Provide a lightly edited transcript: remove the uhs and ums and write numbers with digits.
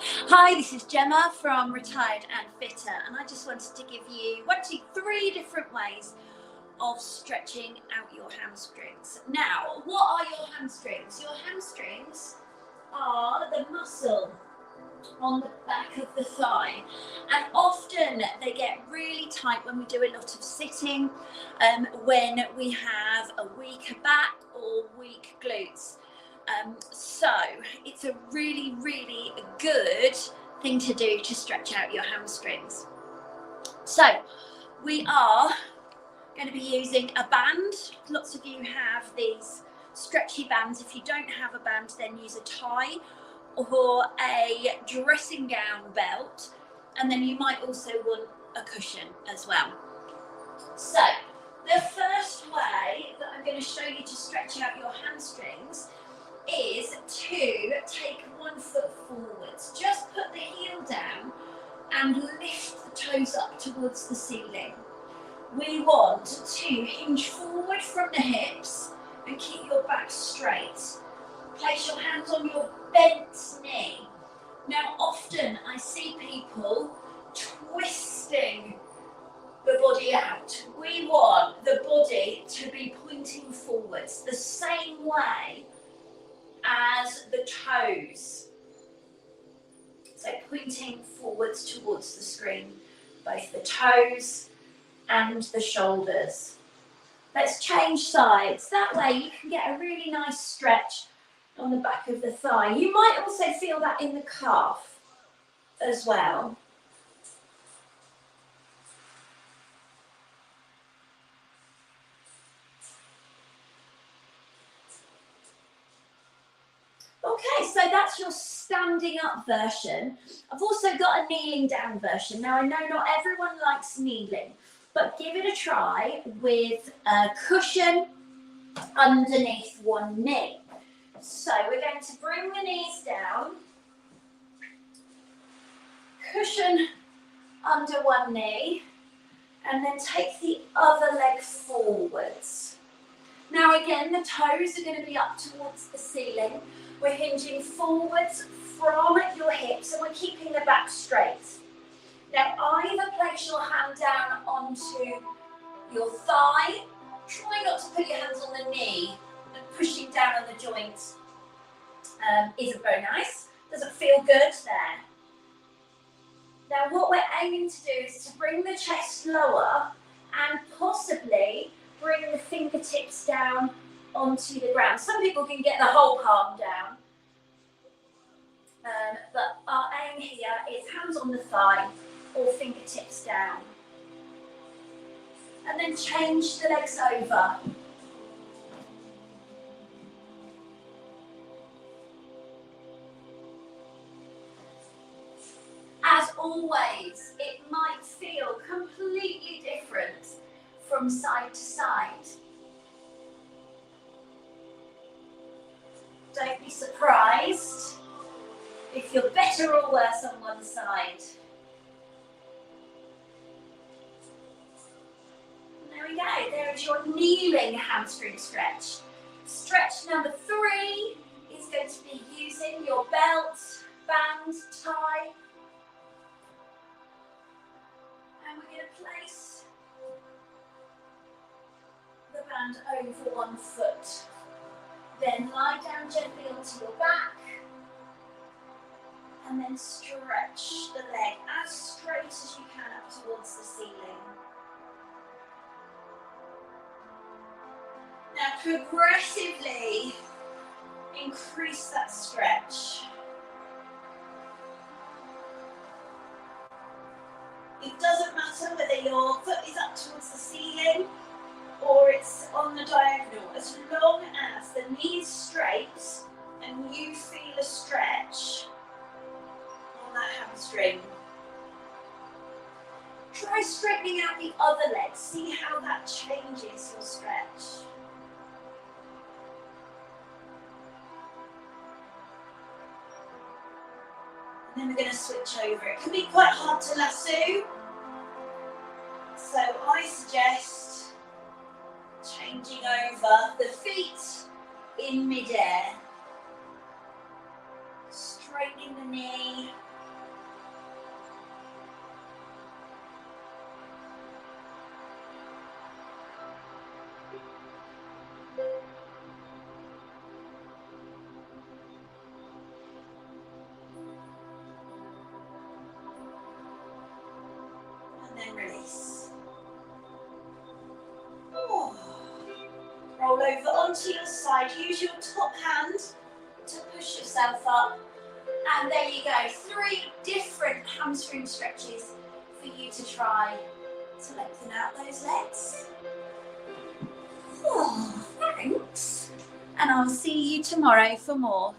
Hi, this is Gemma from Retired and Fitter, and I just wanted to give you three different ways of stretching out your hamstrings. Now, what are your hamstrings? Your hamstrings are the muscle on the back of the thigh, and often they get really tight when we do a lot of sitting, when we have a weaker back or weak glutes. So it's a really good thing to do to stretch out your hamstrings. So we are going to be using a band. Lots of you have these stretchy bands. If you don't have a band, then use a tie or a dressing gown belt, and then you might also want a cushion as well. So the first way that I'm going to show you to stretch out your hamstrings is to take 1 foot forwards. Just put the heel down and lift the toes up towards the ceiling. We want to hinge forward from the hips and keep your back straight. Place your hands on your bent knee. Now, often I see people twisting the body out. We want the body to be pointing forwards the same way as the toes. So pointing forwards towards the screen, both the toes and the shoulders. Let's change sides. That way you can get a really nice stretch on the back of the thigh. You might also feel that in the calf as well. Okay, so that's your standing up version. I've also got a kneeling down version. Now I know not everyone likes kneeling, but give it a try with a cushion underneath one knee. So we're going to bring the knees down, cushion under one knee, and then take the other leg forwards. Now again, the toes are going to be up towards the ceiling. We're hinging forwards from your hips and we're keeping the back straight. Now either place your hand down onto your thigh. Try not to put your hands on the knee, and pushing down on the joint isn't very nice. Doesn't feel good there. Now what we're aiming to do is to bring the chest lower and possibly bring the fingertips down onto the ground. Some people can get the whole palm down, but our aim here is hands on the thigh or fingertips down. And then change the legs over. As always, it might feel completely different from side to side. Don't be surprised if you're better or worse on one side. There we go, there is your kneeling hamstring stretch. Stretch number 3 is going to be using your belt, band, tie. And we're going to place the band over 1 foot. Then lie down gently onto your back. And then stretch the leg as straight as you can up towards the ceiling. Now progressively increase that stretch. It doesn't matter whether your foot is up towards the ceiling or it's on the diagonal, as long as the knee is straight and you feel a stretch on that hamstring. Try straightening out the other leg, see how that changes your stretch. And then we're going to switch over. It can be quite hard to lasso, so I suggest changing over the feet in mid-air, straightening the knee, then release. Oh. Roll over onto your side. Use your top hand to push yourself up. And there you go. 3 different hamstring stretches for you to try to lengthen out those legs. Oh, thanks. And I'll see you tomorrow for more.